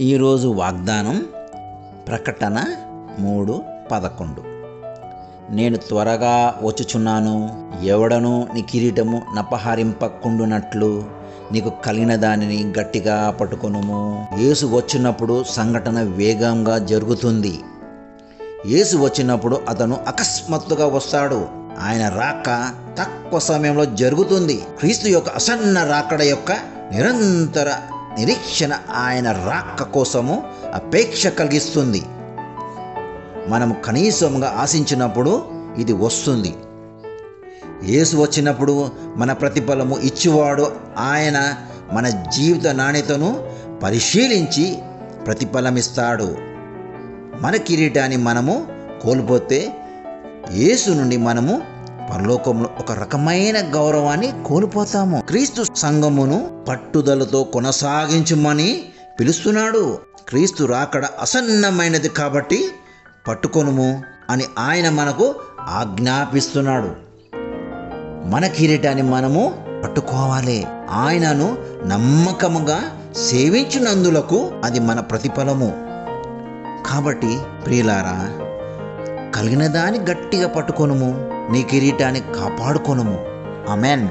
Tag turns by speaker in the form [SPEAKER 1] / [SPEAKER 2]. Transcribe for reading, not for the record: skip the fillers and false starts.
[SPEAKER 1] ఈరోజు వాగ్దానం ప్రకటన 3:11. నేను త్వరగా వచ్చుచున్నాను, ఎవడనూ నీ కిరీటము నపహరింపకుండునట్లు నీకు కలిగిన దానిని గట్టిగా పట్టుకొనుము. యేసు వచ్చినప్పుడు సంఘటన వేగంగా జరుగుతుంది. యేసు వచ్చినప్పుడు అతను అకస్మాత్తుగా వస్తాడు. ఆయన రాక తక్కువ సమయంలో జరుగుతుంది. క్రీస్తు యొక్క అసన్న రాకడ యొక్క నిరంతర నిరీక్షణ ఆయన రాక కోసము అపేక్ష కలిగిస్తుంది. మనము కనీసంగా ఆశించినప్పుడు ఇది వస్తుంది. యేసు వచ్చినప్పుడు మన ప్రతిఫలము ఇచ్చేవాడు ఆయన. మన జీవిత నాణ్యతను పరిశీలించి ప్రతిఫలమిస్తాడు. మన కిరీటాన్ని మనము కోల్పోతే యేసు నుండి మనము పరలోకంలో ఒక రకమైన గౌరవాన్ని కోల్పోతాము. క్రీస్తు సంఘమును పట్టుదలతో కొనసాగించమని పిలుస్తున్నాడు. క్రీస్తు రాకడ అసన్నమైనది కాబట్టి పట్టుకొనుము అని ఆయన మనకు ఆజ్ఞాపిస్తున్నాడు. మన కిరీటాన్ని మనము పట్టుకోవాలి. ఆయనను నమ్మకముగా సేవించినందులకు అది మన ప్రతిఫలము. కాబట్టి ప్రియులారా, కలిగిన దాన్ని గట్టిగా పట్టుకొనుము, నీ కిరీటాన్ని కాపాడుకొనుము. ఆమేన్.